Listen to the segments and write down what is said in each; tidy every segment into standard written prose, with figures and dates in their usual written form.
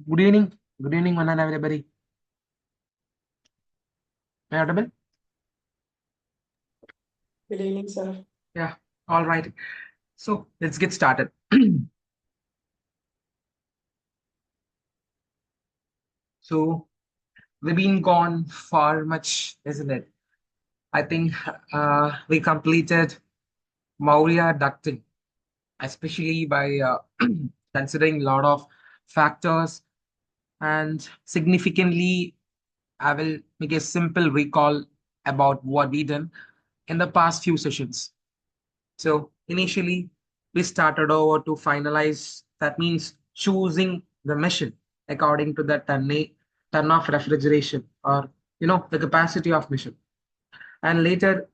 Good evening. Good evening, one and everybody. Am I audible? Good evening, sir. Yeah. All right. So let's get started. So we've been gone far much, isn't it? I think we completed Maurya ducting, especially by considering a lot of factors and significantly. I will make a simple recall about what we done in the past few sessions. So initially, we started over to finalize. That means choosing the machine according to the ton of refrigeration or the capacity of machine. And later,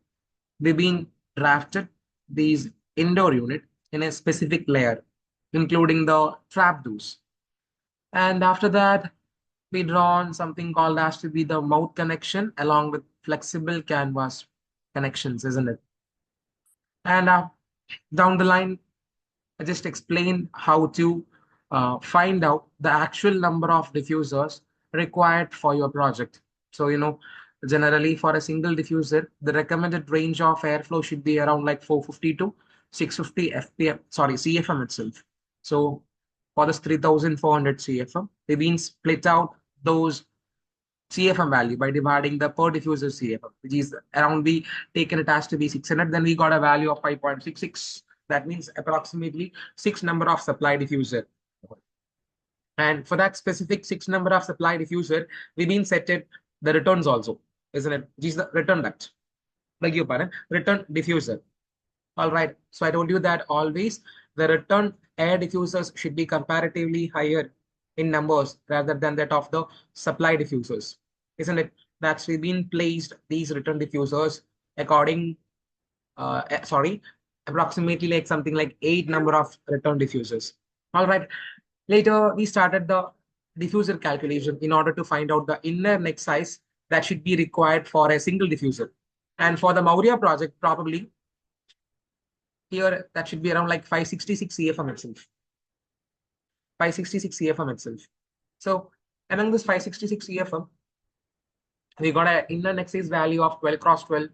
we've been drafted these indoor unit in a specific layer, including the trap doors. And after that, we drawn something called as to be the mouth connection along with flexible canvas connections, isn't it? And down the line, I just explained how to find out the actual number of diffusers required for your project. So, generally for a single diffuser, the recommended range of airflow should be around like 450 to 650 FPM, sorry, CFM itself. So, for this 3400 CFM, they've been split out those CFM value by dividing the per diffuser CFM, which is around we taken it as to be 600. Then we got a value of 5.66. That means approximately six number of supply diffuser. And for that specific six number of supply diffuser, we've been set it the returns also, isn't it? Which is the return duct. Like you pardon, return diffuser. All right. So I told you that always the return air diffusers should be comparatively higher in numbers rather than that of the supply diffusers, isn't it? That's we've been placed these return diffusers according, sorry, approximately like something like eight number of return diffusers. All right. Later, we started the diffuser calculation in order to find out the inner neck size that should be required for a single diffuser. And for the Maurya project, probably here that should be around like 566 CFM itself. 566 CFM itself. So among this 566 CFM, we got an inner axis value of 12 cross 12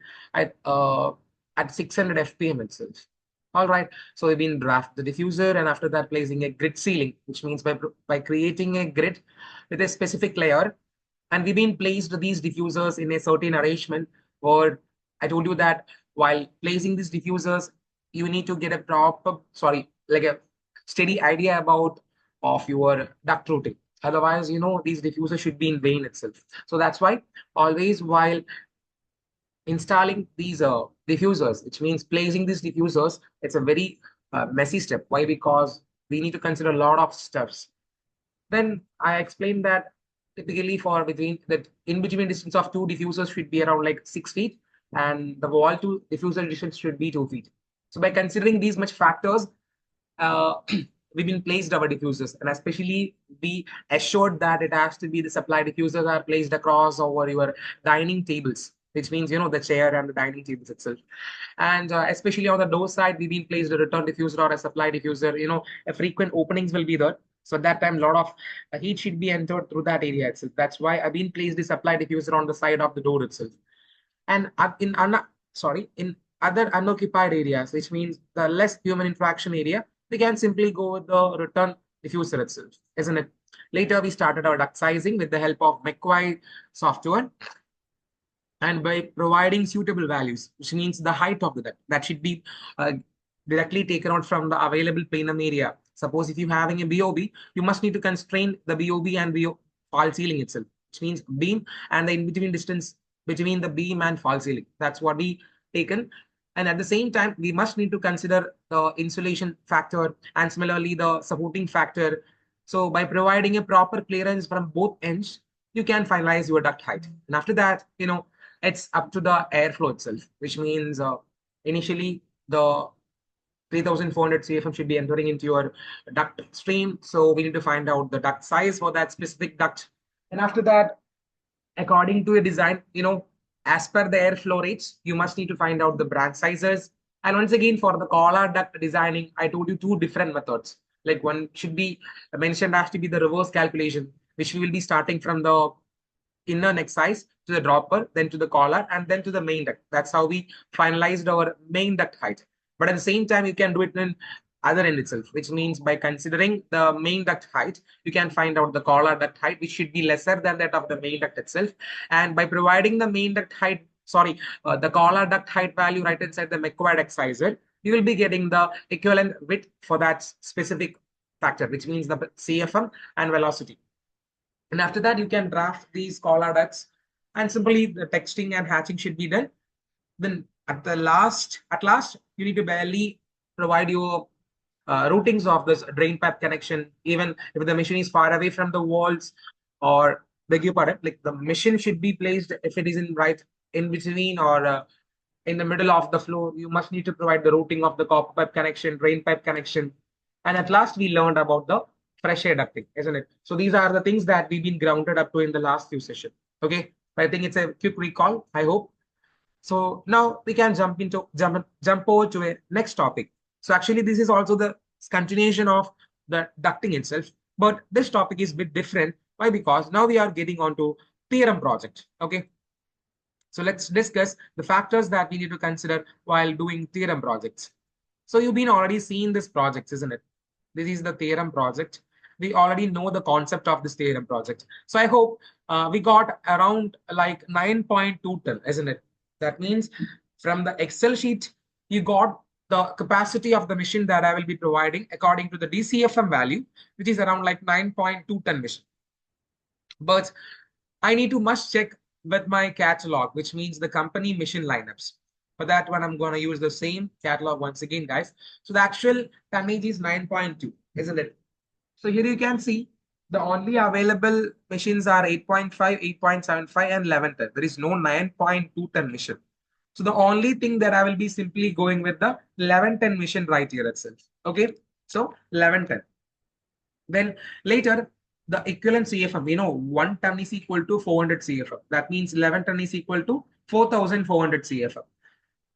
at 600 FPM itself. All right. So we've been draft the diffuser and after that placing a grid ceiling, which means by creating a grid with a specific layer. And we've been placed these diffusers in a certain arrangement where I told you that while placing these diffusers, you need to get a proper, sorry, like a steady idea about of your duct routing. Otherwise, these diffusers should be in vain itself. So that's why always while installing these diffusers, which means placing these diffusers, it's a very messy step. Why? Because we need to consider a lot of steps. Then I explained that typically for between the in between distance of two diffusers should be around like 6 feet, and the wall to diffuser distance should be 2 feet. So by considering these much factors, uh, we've been placed our diffusers, and especially be assured that it has to be the supply diffusers are placed across over your dining tables, which means the chair and the dining tables itself. And especially on the door side, we've been placed a return diffuser or a supply diffuser. A frequent openings will be there. So at that time, a lot of heat should be entered through that area itself. That's why I've been placed the supply diffuser on the side of the door itself. And in other unoccupied areas, which means the less human interaction area, we can simply go with the return diffuser itself, isn't it? Later, we started our duct sizing with the help of MEP software and by providing suitable values, which means the height of the duct that should be uh, directly taken out from the available plenum area. Suppose if you're having a BOB, you must need to constrain the BOB and fall ceiling itself, which means beam and the in-between distance between the beam and fall ceiling. That's what we taken. And at the same time, we must need to consider the insulation factor and similarly the supporting factor. So by providing a proper clearance from both ends, you can finalize your duct height. And after that, it's up to the airflow itself, which means initially the 3400 CFM should be entering into your duct stream. So we need to find out the duct size for that specific duct. And after that, according to a design, as per the airflow rates, you must need to find out the branch sizes. And once again, for the collar duct designing, I told you two different methods. Like one should be mentioned has to be the reverse calculation, which we will be starting from the inner neck size to the dropper, then to the collar, and then to the main duct. That's how we finalized our main duct height. But at the same time, you can do it in other end itself, which means by considering the main duct height, you can find out the collar duct height, which should be lesser than that of the main duct itself. And by providing the main duct height, the collar duct height value right inside the McQuad excisor, you will be getting the equivalent width for that specific factor, which means the CFM and velocity. And after that, you can draft these collar ducts and simply the texting and hatching should be done. Then at last, you need to barely provide your routings of this drain pipe connection, even if the machine is far away from the walls, or beg your pardon, like the machine should be placed if it is in right in between or in the middle of the floor. You must need to provide the routing of the copper pipe connection, drain pipe connection. And at last, we learned about the fresh air ducting, isn't it? So these are the things that we've been grounded up to in the last few sessions. Okay, I think it's a quick recall, I hope. So now we can jump over to a next topic. So actually, this is also the continuation of the ducting itself, but this topic is a bit different. Why? Because now we are getting onto theorem project. Okay, so let's discuss the factors that we need to consider while doing theorem projects. So you've been already seeing this project, isn't it? This is the theorem project. We already know the concept of this theorem project. So I hope we got around like 9.2 ton, isn't it? That means from the Excel sheet, you got the capacity of the machine that I will be providing according to the DCFM value, which is around like 9.2 ton machine. But I need to must check with my catalog, which means the company mission lineups. For that one, I'm going to use the same catalog once again, guys. So the actual tonnage is 9.2, isn't it? So here you can see the only available machines are 8.5, 8.75, and 11 ton. There is no 9.2 ton machine. So the only thing that I will be simply going with the 11 ton machine right here itself. Okay, so 11 ton. Then later, the equivalent CFM, 1 ton is equal to 400 CFM. That means 11 ton is equal to 4,400 CFM.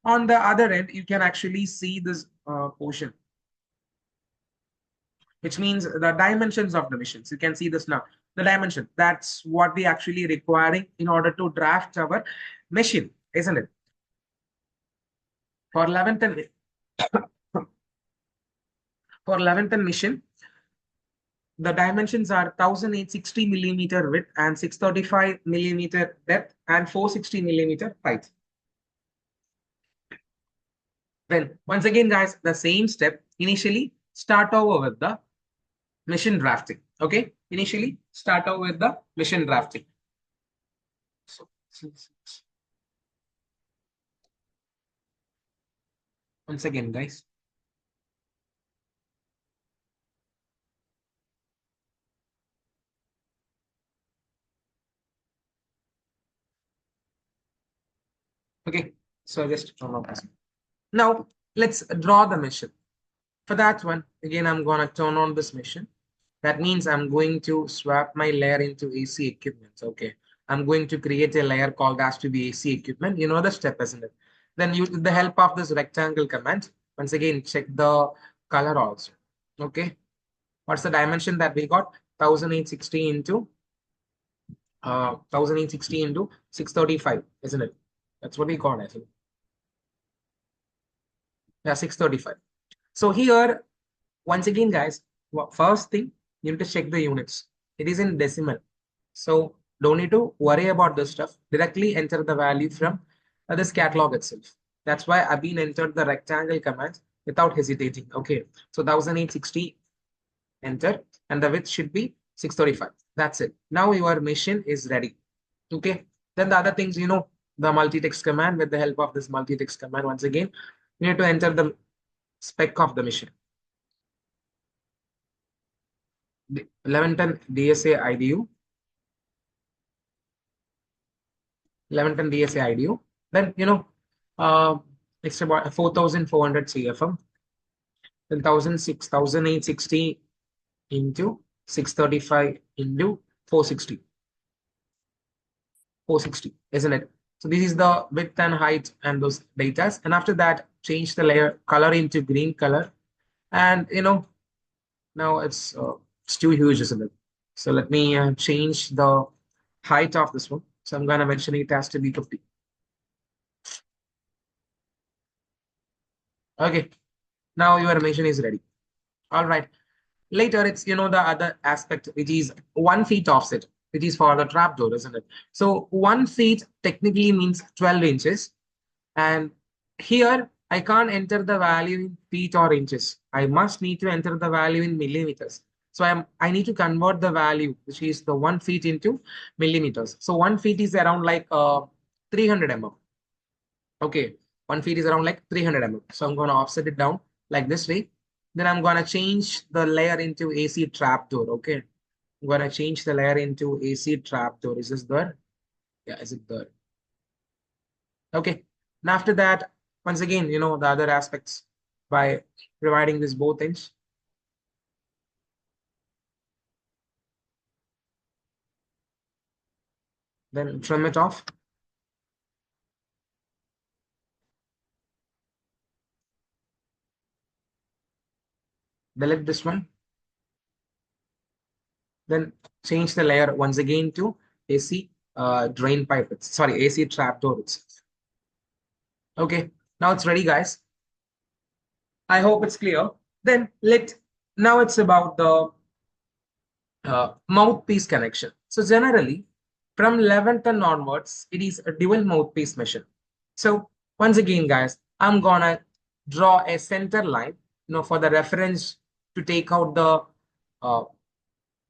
On the other end, you can actually see this portion, which means the dimensions of the machines. You can see this now. The dimension, that's what we actually requiring in order to draft our machine, isn't it? For 11 ton, for 11 ton machine, the dimensions are 1860 millimeter width and 635 millimeter depth and 460 millimeter height. Then once again, guys, the same step. Initially, start over with the machine drafting. Okay, initially start over with the machine drafting. So, once again, guys. Okay, so just now let's draw the machine. For that one, again, I'm going to turn on this machine. That means I'm going to swap my layer into AC equipment. Okay, I'm going to create a layer called as to be AC equipment. You know the step, isn't it? Then you, with the help of this rectangle command, once again, check the color also. Okay, what's the dimension that we got? 1860 into 1860 into 635, isn't it? That's what we got, I think. Yeah, 635. So here, once again, guys, first thing, you need to check the units. It is in decimal. So don't need to worry about this stuff. Directly enter the value from this catalog itself. That's why I've been entered the rectangle command without hesitating. Okay, so 1860, enter, and the width should be 635. That's it. Now your machine is ready. Okay, then the other things, the multi-text command. With the help of this multi-text command, once again, you need to enter the spec of the machine. 11 ton DSA IDU. 11 ton DSA IDU. Then, it's about 4,400 CFM. Then 1,860 into 635 into 460. 460, isn't it? So this is the width and height and those data. And after that, change the layer color into green color. And, Now it's too huge, isn't it? So let me change the height of this one. So I'm gonna mention it has to be 50. Okay, now your mission is ready. All right. Later, it's the other aspect, which is 1 feet offset, which is for the trapdoor, isn't it? So 1 feet technically means 12 inches. And here I can't enter the value in feet or inches. I must need to enter the value in millimeters. So I need to convert the value, which is the 1 feet into millimeters. So 1 feet is around like 300 mm. Okay, 1 feet is around like 300 mm. So I'm going to offset it down like this way. Then I'm going to change the layer into AC trapdoor. Okay, I'm going to change the layer into AC trapdoor. Is this there? Yeah, is it there? Okay. And after that, once again, the other aspects by providing this both ends. Then trim it off. Delete this one. Then change the layer once again to AC drain pipe. Sorry, AC trapdoor itself. Okay. Now it's ready, guys. I hope it's clear. Then now it's about the mouthpiece connection. So generally, from 11th and onwards, it is a dual mouthpiece machine. So once again, guys, I'm gonna draw a center line, for the reference to take out the uh,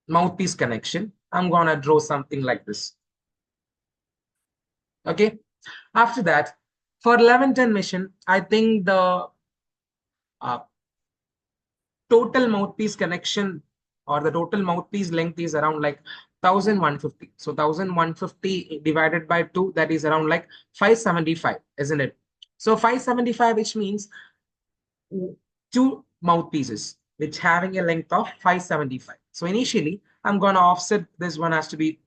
mouthpiece connection. I'm gonna draw something like this. Okay. After that, for 11th and mission, I think the uh, total mouthpiece connection or the total mouthpiece length is around like 1150. So 1150 divided by 2, that is around like 575, isn't it? So 575, which means two mouthpieces which having a length of 575. So initially I'm going to offset this one has to be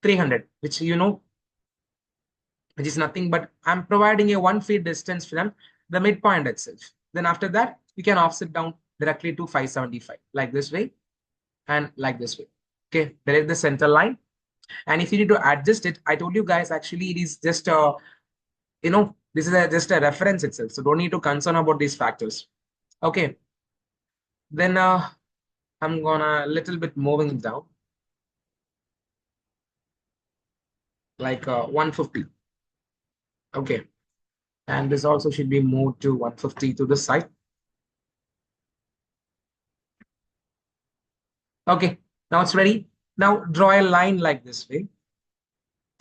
300, which is nothing but I'm providing a 1 feet distance from the midpoint itself. Then after that, you can offset down directly to 575 like this way and like this way. Okay, there is the center line. And if you need to adjust it, I told you guys, actually, it is just this is just a reference itself. So don't need to concern about these factors. Okay, then I'm gonna little bit moving down like 150. Okay, and this also should be moved to 150 to the side. Okay, now it's ready. Now draw a line like this way.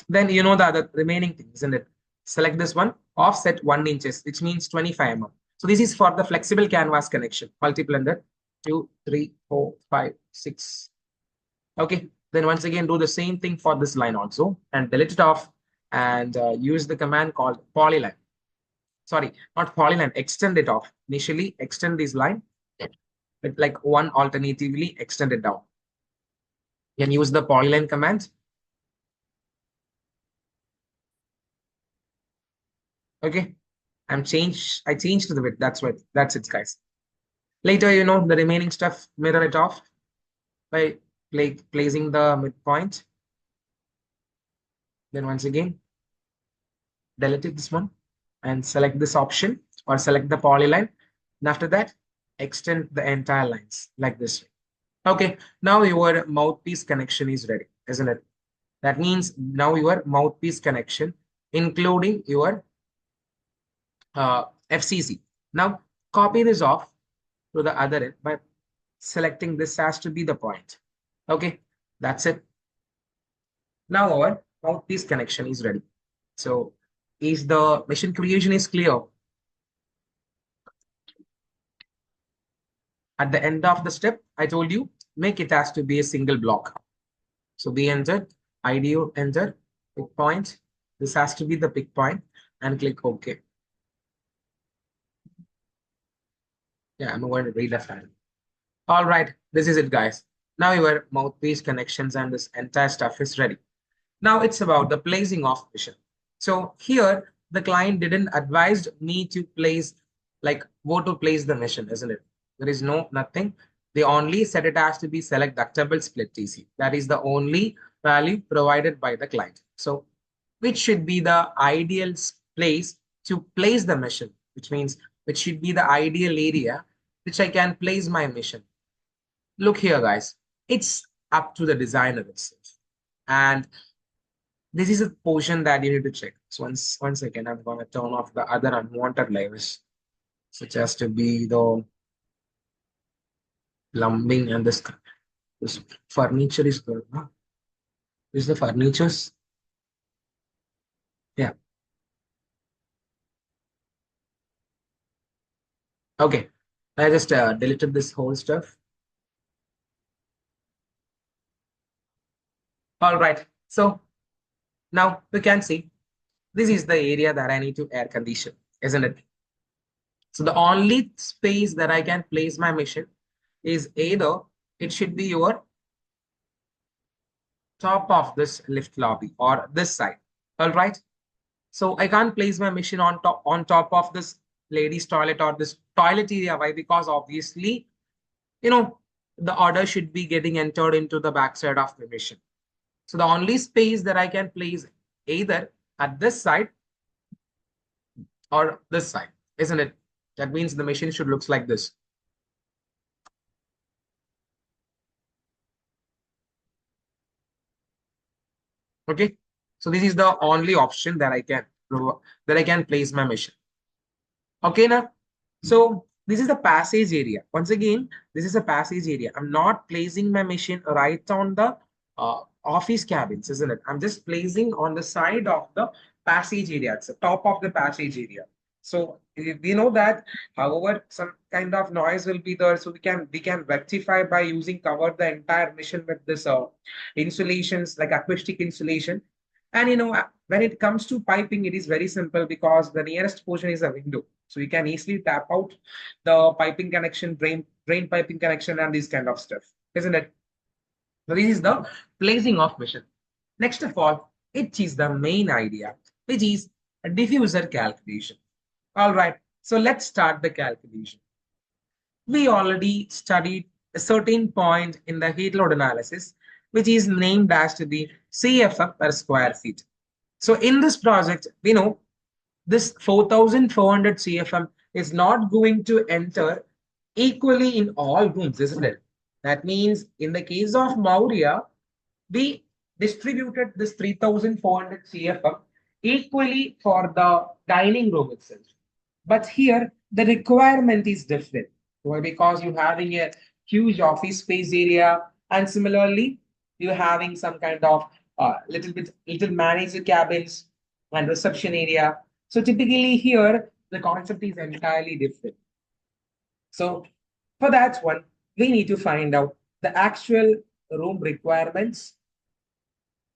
Then the other remaining thing, isn't it? Select this one, offset 1 inches, which means 25 mm. So this is for the flexible canvas connection. Multiple under 2, 3, 4, 5, 6. Okay. Then once again, do the same thing for this line also and delete it off and use the command called polyline. Sorry, not polyline, extend it off. Initially, extend this line, but like one alternatively extend it down. You can use the polyline command. Okay. I changed the width. That's it, guys. Later, the remaining stuff, mirror it off by placing the midpoint. Then once again, delete this one and select this option or select the polyline. And after that, extend the entire lines like this way. Okay, now your mouthpiece connection is ready, isn't it? That means now your mouthpiece connection, including your FCC. Now copy this off to the other end by selecting this has to be the point. Okay, that's it. Now our mouthpiece connection is ready. So is the machine creation is clear? At the end of the step, I told you, make it has to be a single block. So be entered, IDO enter, pick point. This has to be the pick point and click OK. Yeah, I'm going to read the file. All right, this is it, guys. Now your mouthpiece connections and this entire stuff is ready. Now it's about the placing of mission. So here the client didn't advise me to place like where to place the mission, isn't it? There is nothing. They only set it as to be select ductable split TC. That is the only value provided by the client. So which should be the ideal place to place the machine, which means which should be the ideal area which I can place my machine. Look here, guys. It's up to the designer itself. And this is a portion that you need to check. So one second, I'm going to turn off the other unwanted layers, such as to be the plumbing and this furniture is good. Huh? This is the furnitures. Yeah. Okay. I just deleted this whole stuff. All right. So now we can see this is the area that I need to air condition, isn't it? So the only space that I can place my machine is either it should be your top of this lift lobby or this side. All right. So I can't place my machine on top of this ladies' toilet or this toilet area. Why? Because obviously, you know, the order should be getting entered into the backside of the machine. So the only space that I can place either at this side or this side, isn't it? That means the machine should looks like this. Okay. So this is the only option that I can place my machine. Okay, now. So this is the passage area. Once again, this is a passage area. I'm not placing my machine right on the office cabins, isn't it? I'm just placing on the side of the passage area. It's the top of the passage area. So we know that, however, some kind of noise will be there. So we can rectify by using cover the entire machine with this insulations like acoustic insulation. And when it comes to piping, it is very simple because the nearest portion is a window. So you can easily tap out the piping connection, drain piping connection, and this kind of stuff, isn't it? So this is the placing of machine. Next of all, it is the main idea, which is a diffuser calculation. All right. So let's start the calculation. We already studied a certain point in the heat load analysis, which is named as to the CFM per square feet. So in this project, we know this 4,400 CFM is not going to enter equally in all rooms, isn't it? That means in the case of Maurya, we distributed this 3,400 CFM equally for the dining room itself. But here, the requirement is different. Why? Because you're having a huge office space area, and similarly, you're having some kind of little manager cabins and reception area. So typically here, the concept is entirely different. So for that one, we need to find out the actual room requirements,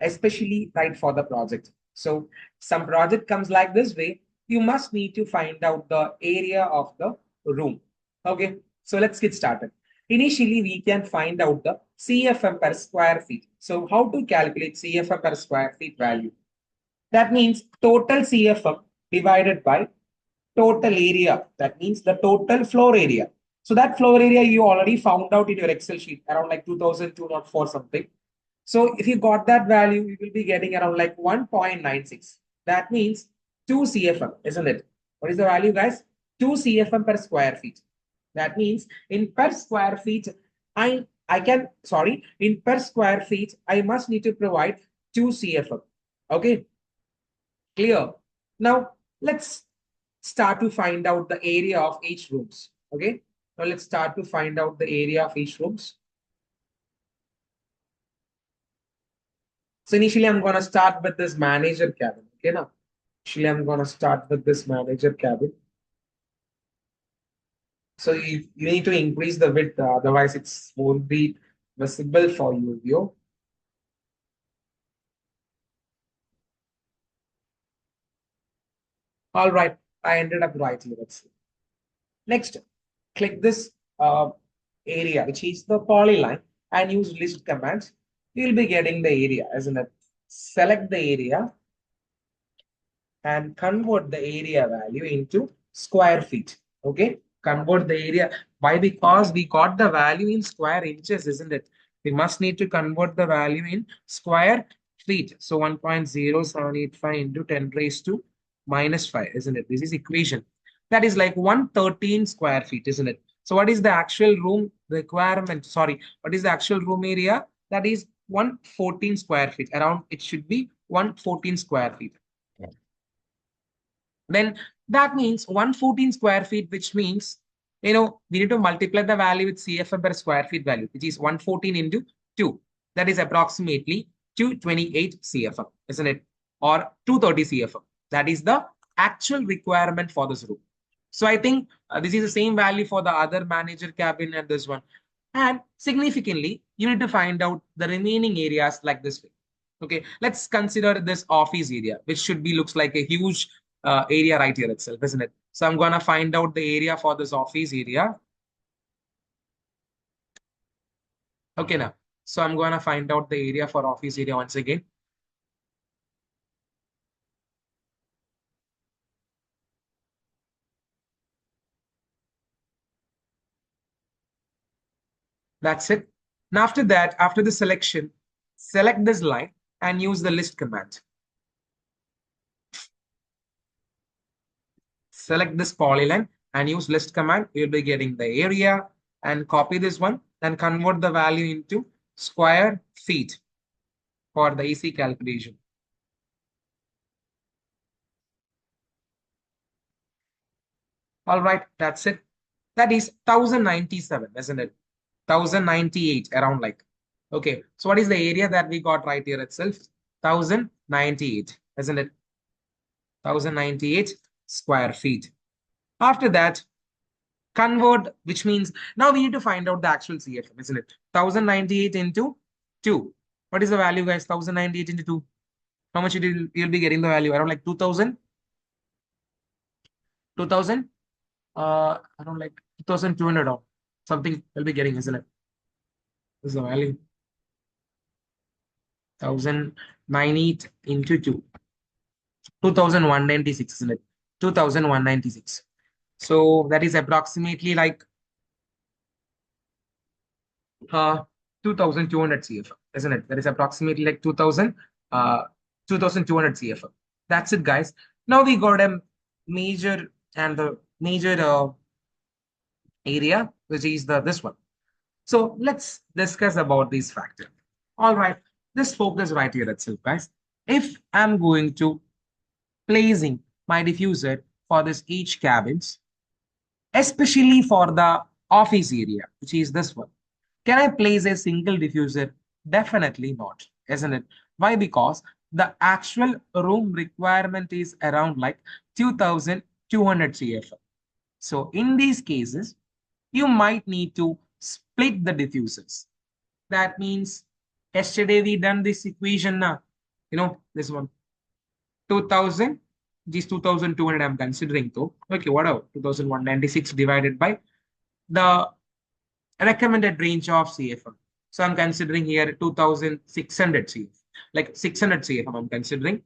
especially right for the project. So some project comes like this way, you must need to find out the area of the room. Okay, so let's get started. Initially, we can find out the CFM per square feet. So how to calculate CFM per square feet value? That means total CFM divided by total area. That means the total floor area. So that floor area you already found out in your Excel sheet around like 2,204 something. So if you got that value, you will be getting around like 1.96. That means 2 CFM, isn't it? What is the value, guys? 2 CFM per square feet. That means in per square feet, in per square feet, I must need to provide 2 CFM. Okay, clear. Now let's start to find out the area of each rooms. Okay, now let's start to find out the area of each rooms. So initially, I'm going to start with this manager cabin. Okay, now initially, I'm going to start with this manager cabin. So you need to increase the width, otherwise it won't be visible for you. View. All right, I ended up right here. Let's see. Next, click this area, which is the polyline, and use list commands. You'll be getting the area, isn't it? Select the area and convert the area value into square feet. Okay. convert the area. Why? Because we got the value in square inches, isn't it? We must need to convert the value in square feet. So 1.0785 into 10 raised to minus 5, isn't it? This is equation. That is like 113 square feet, isn't it? So what is the actual room requirement? Sorry, what is the actual room area? That is 114 square feet. Around it should be 114 square feet. Then that means 114 square feet, which means, we need to multiply the value with CFM per square feet value, which is 114 into 2. That is approximately 228 CFM, isn't it? Or 230 CFM. That is the actual requirement for this room. So I think this is the same value for the other manager cabin and this one. And significantly, you need to find out the remaining areas like this way. Okay, let's consider this office area, which should be looks like a huge area right here itself, isn't it? So I'm going to find out the area for this office area. Okay, now. So I'm going to find out the area for office area once again. That's it. Now after that, after the selection, select this line and use the list command. Select this polyline and use list command. You'll be getting the area and copy this one and convert the value into square feet for the AC calculation. All right, that's it. That is 1097, isn't it? 1098 around like. Okay, so what is the area that we got right here itself? 1098, isn't it? 1098 square feet. After that, convert, which means now we need to find out the actual CFM, isn't it? 1098 into 2. What is the value, guys? 1098 into 2. How much you'll be getting the value? Around like 2000? 2000? Around like 2200 or something you'll be getting, isn't it? This is the value. 1098 into 2. 2196, isn't it? 2196. So that is approximately like 2200 CFM, isn't it? That is approximately like 2200 CFM. That's it, guys. Now we got a major and the major area, which is this one. So let's discuss about these factors. All right, this focus right here itself, guys. If I'm going to placing my diffuser for this each cabins, especially for the office area, which is this one. Can I place a single diffuser? Definitely not, isn't it? Why? Because the actual room requirement is around like 2200 CFM. So in these cases, you might need to split the diffusers. That means yesterday we done this equation now. This one. 2000, this 2200 I'm considering though. Okay, whatever. 2196 divided by the recommended range of CFM. So I'm considering here 2600 CFM, like 600 CFM I'm considering.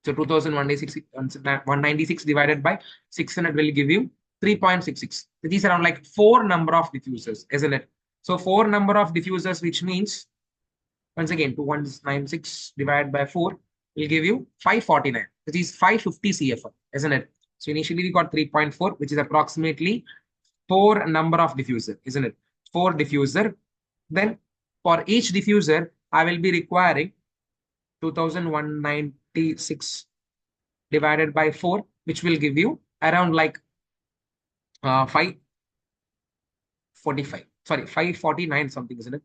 So 2196 divided by 600 will give you 3.66. These are around like 4 number of diffusers, isn't it? So 4 number of diffusers, which means, once again, 2196 divided by 4 will give you 549. This is 550 CFM, isn't it? So initially we got 3.4, which is approximately 4 number of diffuser, isn't it? 4 diffuser. Then for each diffuser, I will be requiring 2196 divided by 4, which will give you around like 545. Sorry, 549 something, isn't it?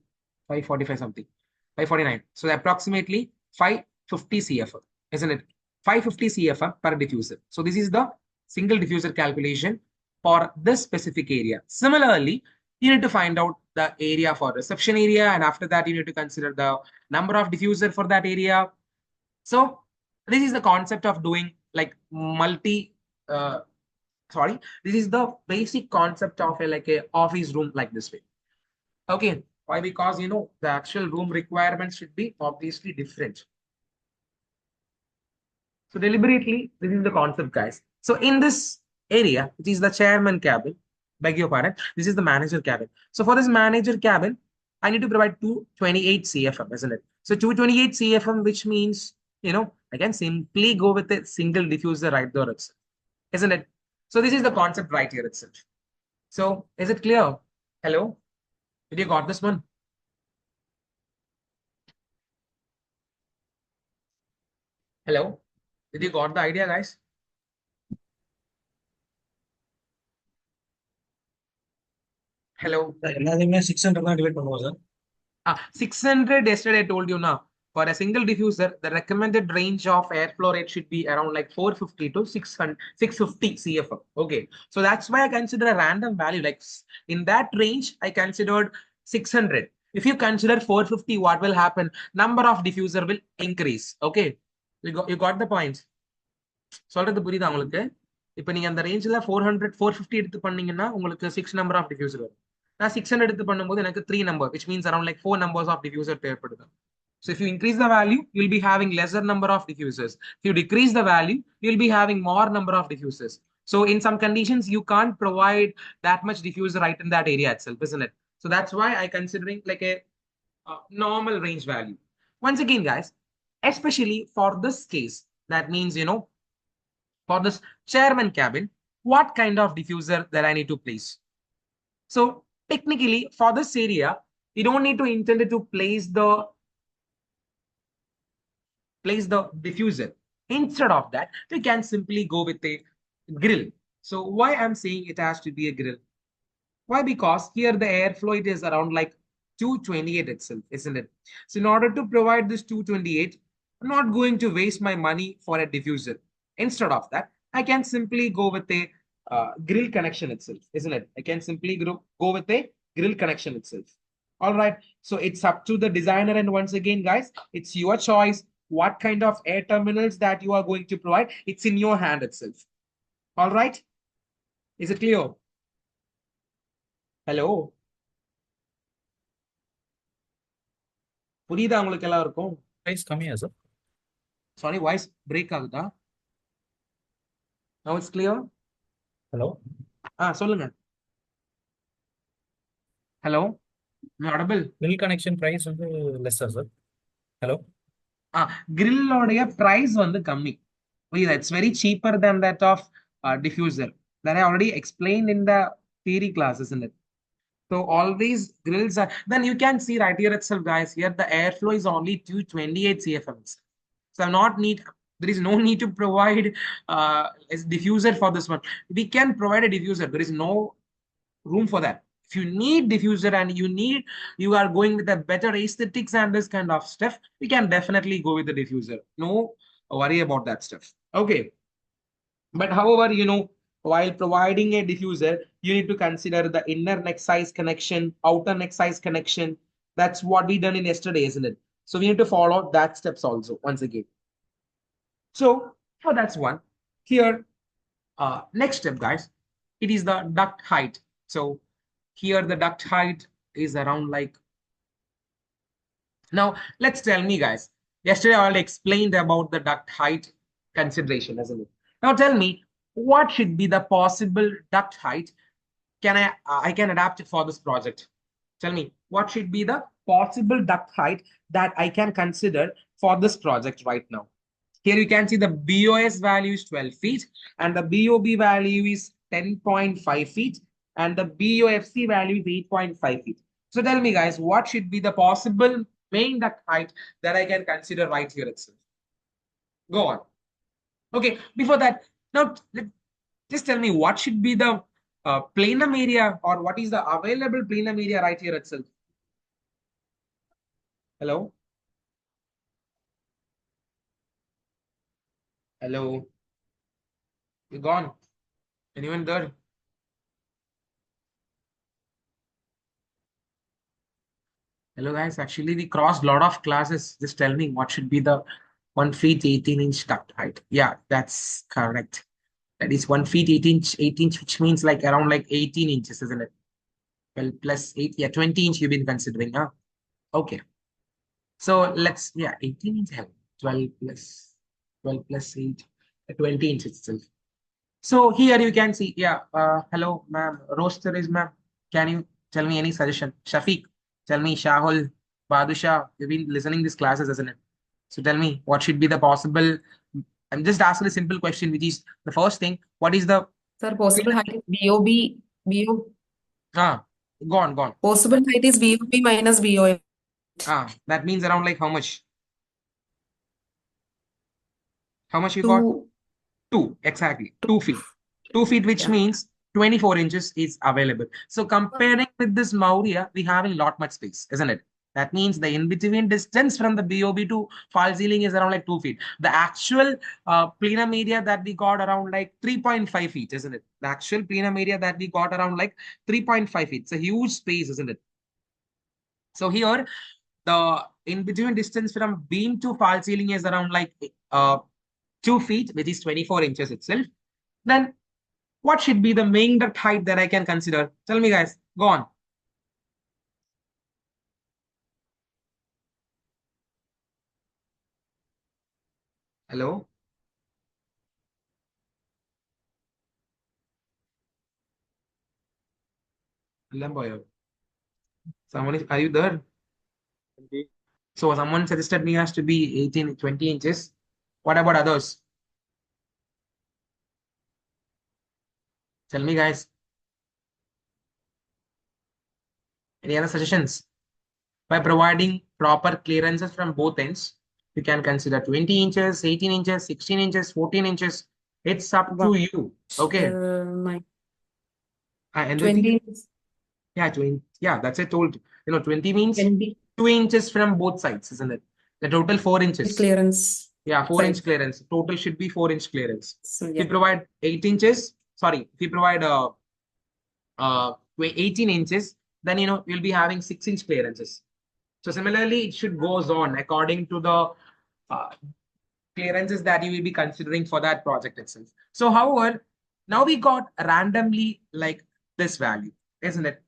545 something. 549. So approximately 550 CFM, isn't it? 550 CFM per diffuser. So this is the single diffuser calculation for this specific area. Similarly, you need to find out the area for reception area, and after that, you need to consider the number of diffuser for that area. So this is the concept of doing like this is the basic concept of like a office room like this way. Okay, why? Because the actual room requirements should be obviously different. So deliberately, this is the concept, guys. So in this area, which is the chairman cabin. Beg your pardon. This is the manager cabin. So for this manager cabin, I need to provide 228 CFM, isn't it? So 228 CFM, which means, I can simply go with a single diffuser right there itself, isn't it? So this is the concept right here itself. So is it clear? Hello? Did you got this one? Hello? Did you got the idea, guys? Hello? 600 yesterday I told you now. For a single diffuser, the recommended range of airflow rate should be around like 450 to 650 CFM. Okay. So that's why I consider a random value. Like in that range, I considered 600. If you consider 450, what will happen? Number of diffuser will increase. Okay. You got the point. சொல்றது புரியுதா உங்களுக்கு? இப்போ நீங்க அந்த ரேஞ்சில் 450 எடுத்து பண்ணீங்கன்னா உங்களுக்கு 6 நம்பர் ஆஃப் டிஃப்யூசர் வரும். நான் 600 எடுத்து பண்ணும்போது எனக்கு 3 number, which means around like 4 numbers of diffuser தேவைப்படுது. So if you increase the value, you'll be having lesser number of diffusers. If you decrease the value, you'll be having more number of diffusers. So in some conditions, you can't provide that much diffuser right in that area itself, isn't it? So that's why I considering like a normal range value. Once again, guys, especially for this case, that means, for this chairman cabin, what kind of diffuser that I need to place. So technically for this area, you don't need to intend to place the diffuser. Instead of that, we can simply go with a grill. So why I'm saying it has to be a grill? Why? Because here the airflow, it is around like 228 itself, isn't it? So in order to provide this 228, I'm not going to waste my money for a diffuser. Instead of that, I can simply go with a grill connection itself, isn't it? I can simply go with a grill connection itself. All right. So it's up to the designer. And once again, guys, it's your choice what kind of air terminals that you are going to provide. It's in your hand itself. All right. Is it clear? Hello. புரியுதா உங்களுக்கு எல்லாருக்கும்? Price கம்மியா sir? Sorry, voice break ஆகுதா? Now it's clear? Hello? சொல்லுங்க. Hello? Audible? Bill connection price வந்து lesser sir. Hello? Grill உடைய price வந்து கம்மி. It's very cheaper than that of diffuser that I already explained in the theory class, isn't it? So always grills are, then you can see right here itself, guys. Here the airflow is only 228 CFM. So there is no need to provide a diffuser for this one. We can provide a diffuser. There is no room for that. If you need diffuser and you are going with a better aesthetics and this kind of stuff, we can definitely go with the diffuser. No worry about that stuff. Okay. But however, while providing a diffuser, you need to consider the inner neck size connection, outer neck size connection. That's what we done in yesterday, isn't it? So we need to follow that steps also once again. So that's one. Here, next step, guys, it is the duct height. So here the duct height is around like. Now let's tell me, guys. Yesterday I already explained about the duct height consideration, isn't it? Now tell me, what should be the possible duct height I can adapt for this project? Tell me, what should be the possible duct height that I can consider for this project right now? Here you can see the BOS value is 12 feet and the BOB value is 10.5 feet and the BOFC value is 8.5 feet. So tell me, guys, what should be the possible main duct height that I can consider right here itself? Go on. Okay, before that, now just tell me what should be the plenum area or what is the available plenum area right here itself? Hello? Hello? You gone? Anyone there? Hello, guys. Actually, we crossed a lot of classes. Just tell me what should be the 1 feet 18-inch duct height. Yeah, that's correct. That is 1 feet 8 inch, which means like around like 18 inches, isn't it? Well, plus 8, yeah, 20 inch you've been considering, huh? Okay. So let's, 18 inch, 12 plus 8, 20 inches itself. So here you can see, yeah, hello, ma'am, roaster is ma'am. Can you tell me any suggestion? Shafiq, tell me, Shahul, Badusha, you've been listening these classes, isn't it? So tell me, what should be the possible? I'm just asking a simple question, which is the first thing. What is the Sir, possible height is BOB, ah gone, gone. possible height is BOB minus BOM. That means around like how much? How much you got? Two, Two, exactly. two, 2 feet. 2 feet, which yeah. means 24 inches is available. So comparing with this Maurya, we have a lot much space, isn't it? That means the in-between distance from the BOB to fall ceiling is around like 2 feet. The actual plenum area that we got around like 3.5 feet, isn't it? The actual plenum area that we got around like 3.5 feet. It's a huge space, isn't it? So here, the in-between distance from beam to fall ceiling is around like 2 feet, which is 24 inches itself. Then what should be the main duct height that I can consider? Tell me, guys. Go on. Hello? Lamboyo. Someone is, are you there? So someone suggested me has to be 18, 20 inches. What about others? Tell me, guys. Any other suggestions? By providing proper clearances from both ends, you can consider 20 inches, 18 inches, 16 inches, 14 inches. It's up to you. Okay. My And the thing, 20, yeah, 20, yeah, that's it told. 20 means 20 2 inches from both sides, isn't it? The total 4 inches. clearance. Yeah, 4 inch Side. clearance. Total should be 4 inch clearance. So, If yeah. you provide 8 inches, sorry, if you provide 18 inches, then you'll be having 6 inch clearances. So similarly, it should goes on according to the uh, clearances that you will be considering for that project itself. So, however, now we got randomly like this value, isn't it?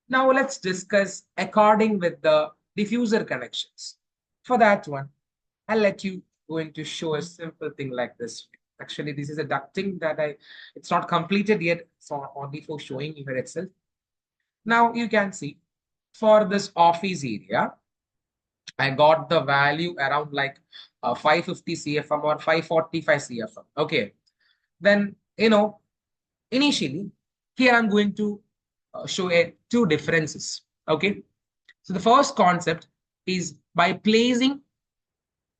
Now let's discuss according with the diffuser connections. For that one, I'll let you going to show a simple thing like this. Actually, this is a ducting that it's not completed yet, so only for showing here itself. Now you can see for this office area, I got the value around like 550 CFM or 545 CFM. Okay. Then, initially, here I'm going to show two differences. Okay. So the first concept is by placing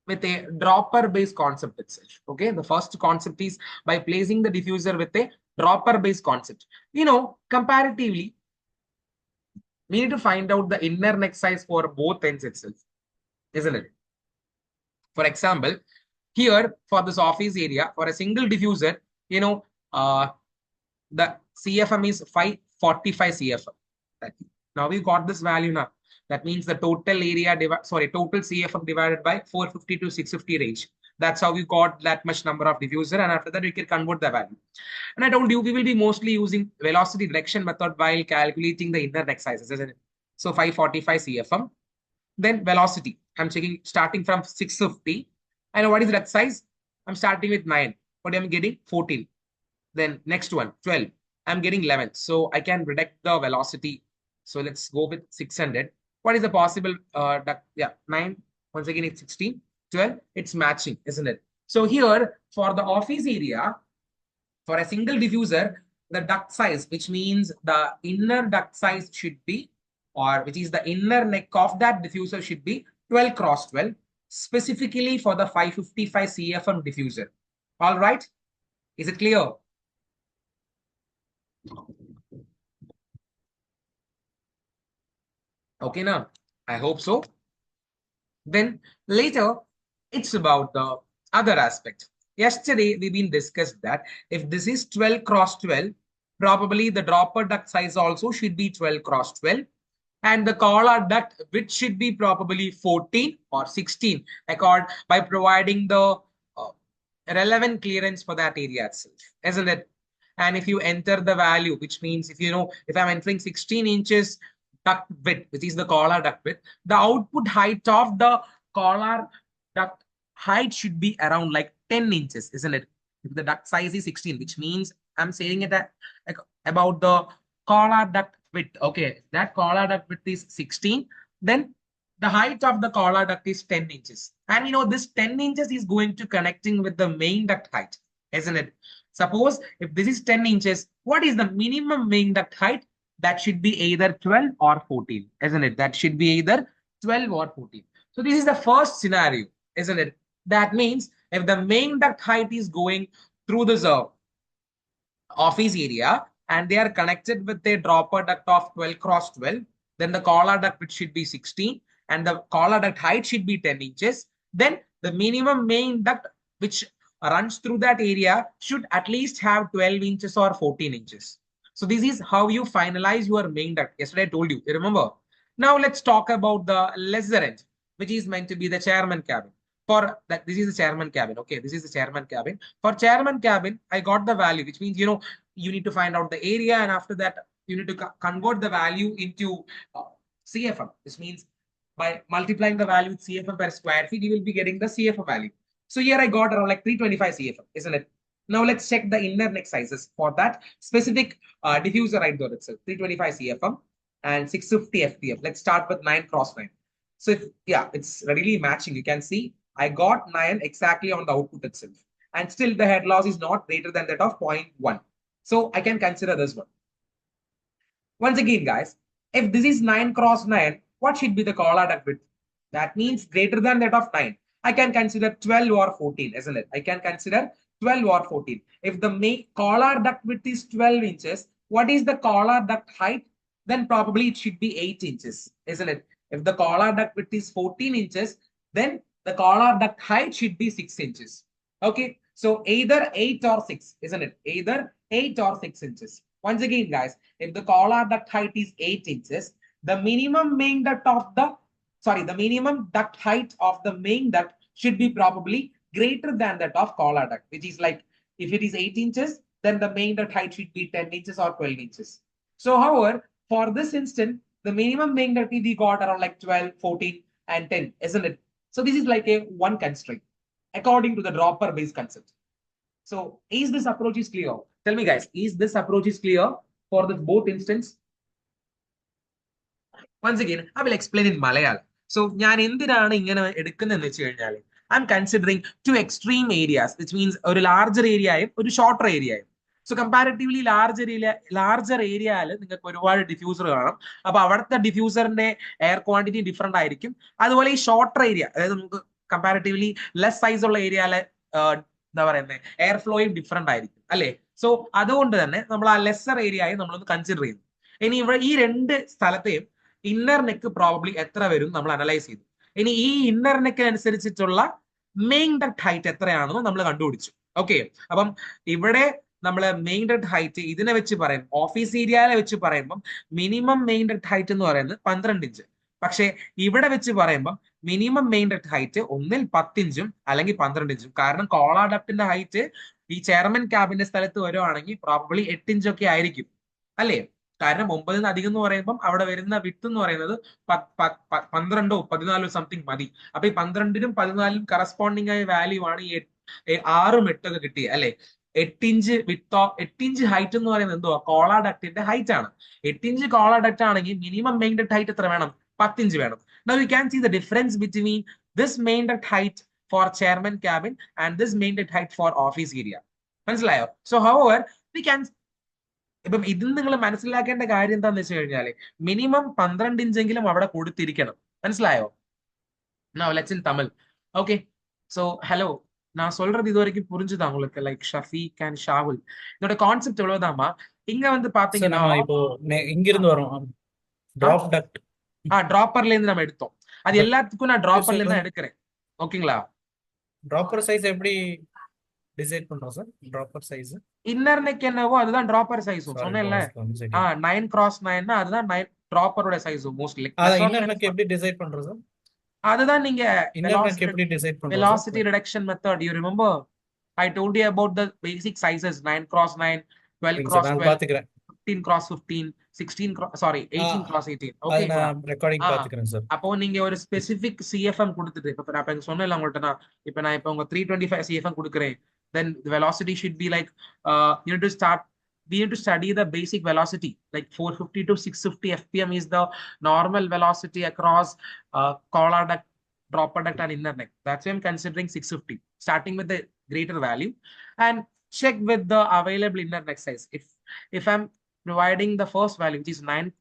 with a dropper based concept itself. Okay. The first concept is by placing the diffuser with a dropper based concept. Comparatively, we need to find out the inner neck size for both ends itself, isn't it? For example, here for this office area, for a single diffuser, uh, the CFM is 545 CFM. Now we got this value now. That means the total area, total CFM divided by 450 to 650 range. That's how we got that much number of diffuser, and after that we can convert the value. And I told you we will be mostly using velocity direction method while calculating the inner neck sizes, isn't it? So 545 CFM. Then velocity, I'm checking starting from 650. I know what is that size. I'm starting with 9. What am I getting? 14. Then next one, 12. I'm getting 11. So I can predict the velocity. So let's go with 600. What is the possible? Yeah, 9. Once again, it's 16. 12. It's matching, isn't it? So here, for the office area, for a single diffuser, the duct size, which means the inner duct size should be, or which is the inner neck of that diffuser should be 12 cross 12, specifically for the 555 CFM diffuser. All right. Is it clear? Okay, now I hope so. Then later, it's about the other aspect. Yesterday, we've been discussed that if this is 12 cross 12, probably the dropper duct size also should be 12 cross 12. And the collar duct width should be probably 14 or 16 by providing the relevant clearance for that area itself, isn't it? And if you enter the value, which means if I'm entering 16 inches duct width, which is the collar duct width, the output height of the collar duct height should be around like 10 inches, isn't it? if the duct size is 16, which means I'm saying it like about the collar duct width. Okay, that collar duct width is 16. Then the height of the collar duct is 10 inches. And you know, this 10 inches is going to connecting with the main duct height, isn't it? Suppose if this is 10 inches, what is the minimum main duct height? That should be either 12 or 14, isn't it? That should be either 12 or 14. So this is the first scenario, isn't it? That means if the main duct height is going through this office area and they are connected with a dropper duct of 12 cross 12, then the collar duct width should be 16 and the collar duct height should be 10 inches. Then the minimum main duct which runs through that area should at least have 12 inches or 14 inches. So this is how you finalize your main duct. Yesterday I told you, remember? Now let's talk about the lesser end, which is meant to be the chairman cabin. For that, this is the chairman cabin. Okay, this is the chairman cabin. For chairman cabin, I got the value, which means, you know, you need to find out the area, and after that, you need to convert the value into CFM. This means by multiplying the value with CFM per square feet, you will be getting the CFM value. So here I got around like 325 CFM, isn't it? Now let's check the inner neck sizes for that specific diffuser right there itself. 325 CFM and 650 FPF. Let's start with 9 cross 9. So if, yeah, it's readily matching. You can see I got 9 exactly on the output itself. And still the head loss is not greater than that of 0.1. So I can consider this one. Once again, guys, if this is 9 cross 9, what should be the collar duct width? That means greater than that of 9. I can consider 12 or 14, isn't it? I can consider 12 or 14. If the collar duct width is 12 inches, what is the collar duct height? Then probably it should be 8 inches, isn't it? If the collar duct width is 14 inches, then the collar duct height should be 6 inches. Okay, so either 8 or 6, isn't it? Either 8 or 6 inches. Once again, guys, if the collar duct height is 8 inches, the minimum main duct of the minimum duct height of the main duct should be probably greater than that of collar duct, which is like if it is 8 inches, then the main duct height should be 10 inches or 12 inches. So, however, for this instant, the minimum main duct we got around like 12, 14, and 10, isn't it? So this is like a one constraint according to the dropper based concept. So is this approach is clear? Tell me, guys, is this approach is clear for the both instance? Once again, I will explain in Malayalam. So I'm considering two extreme areas, which means a larger area, a shorter area. So comparatively larger area, diffuser about the diffuser air quantity different. That's shorter area, comparatively less size of area, airflow different. So that's why lesser area consider. Inner neck probably എത്ര വരും നമ്മൾ analyse ചെയ്തു. ഇനി ഈ inner neck അനുസരിച്ചിട്ടുള്ള main duct height എത്രയാണെന്ന് നമ്മൾ കണ്ടുപിടിച്ചു. ഓക്കെ, അപ്പം ഇവിടെ നമ്മൾ മെയിൻ ഡക്ട് ഹൈറ്റ് ഇതിനെ വെച്ച് പറയും, ഓഫീസ് ഏരിയയിലെ വെച്ച് പറയുമ്പോൾ മിനിമം മെയിൻ ഡക്ട് ഹൈറ്റ് എന്ന് പറയുന്നത് 12 ഇഞ്ച്. പക്ഷേ ഇവിടെ വെച്ച് പറയുമ്പോൾ മിനിമം മെയിൻ ഡക്ട് ഹൈറ്റ് ഒന്നിൽ 10 ഇഞ്ചും അല്ലെങ്കിൽ 12 ഇഞ്ചും. കാരണം കോളാ ഡക്ടിന്റെ ഹൈറ്റ് ഈ ചെയർമാൻ ക്യാബിന്റെ സ്ഥലത്ത് വരുവാണെങ്കിൽ പ്രോബബ്ലി 8 ഇഞ്ചൊക്കെ ആയിരിക്കും അല്ലേ? കാരണം 9 അധികം എന്ന് പറയുമ്പോൾ അവിടെ വരുന്ന വിത്ത് എന്ന് പറയുന്നത് 12 14 സംതിങ് മതി. അപ്പൊ ഈ 12 14 കറസ്പോണ്ടിങ് ആയ വാല്യൂ ആണ് ഈ 6 8 കിട്ടിയത് അല്ലെ? 8 ഇഞ്ച് വിത്തോ 8 ഇഞ്ച് ഹൈറ്റ് എന്ന് പറയുന്നത് എന്തുവാ? കോളാ ഡക്റ്റിന്റെ ഹൈറ്റ് ആണ്. 8 ഇഞ്ച് കോളാ ഡക്റ്റ് ആണെങ്കിൽ മിനിമം മെയിൻ ഡക്ട് ഹൈറ്റ് എത്ര വേണം? 10 ഇഞ്ച് വേണം. Now you can see the difference between this main duct height for chairman cabin and this main duct height for office area. മനസ്സിലായോ? So however we can ഇപ്പം ഇതിൽ നിങ്ങൾ മനസ്സിലാക്കേണ്ട കാര്യം എന്താണെന്ന് വെച്ച് കഴിഞ്ഞാല് മിനിമം 12 ഇഞ്ചെങ്കിലും അവിടെ കൊടുത്തിരിക്കണം. മനസ്സിലായോ? Now let's in Tamil. Okay, so hello, நான் சொல்றது இது வரைக்கும் புரிஞ்சுதா உங்களுக்கு? லைக் ஷஃபீக் அண்ட் ஷாவுல், இதோட கான்செப்ட் எவ்வளவுதாமா? இங்க வந்து பாத்தீங்கன்னா இப்போ இங்க இருந்து வரோம் டிராப் டக்ட், டிராப்பர்ல இருந்து நம்ம எடுத்தோம். அது எல்லாத்துக்கும் நான் டிராப்பர்ல இருந்து தான் எடுக்கிறேன். ஓகேங்களா? டிராப்பர் சைஸ் எப்படி டிசைட் பண்றோம் sir? Dropper size inner neck என்னவோ அதுதான் டிராப்பர் சைஸும் சொன்னேன்ல. 9 cross 9 அதுதான் டிராப்பரோட சைஸும் மோஸ்ட்லி. இன்னர் நெக் எப்படி டிசைட் பண்றோம் சார்? அதுதான் நீங்க இன்னர் நெக் எப்படி டிசைட் பண்றோம்? velocity reduction method. You remember I told you about the basic sizes: 9 cross 9, 12 cross 12, 15 cross 15, 16 cross 18 cross 18. Okay, நான் ரெக்கார்டிங் பாத்துக்கிறேன் சார். அப்போ நீங்க ஒரு ஸ்பெசிபிக் CFM கொடுத்துட்டு இப்ப நான் சொன்னேன்ல உங்கள்ட்ட, நான் இப்ப உங்க 325 CFM கொடுக்குறேன், then the velocity should be like, you need to start, we need to study the basic velocity, like 450 to 650 FPM is the normal velocity across collar duct, dropper duct, and inner neck. That's why I'm considering 650, starting with the greater value, and check with the available inner neck size. If I'm providing the first value, which is 9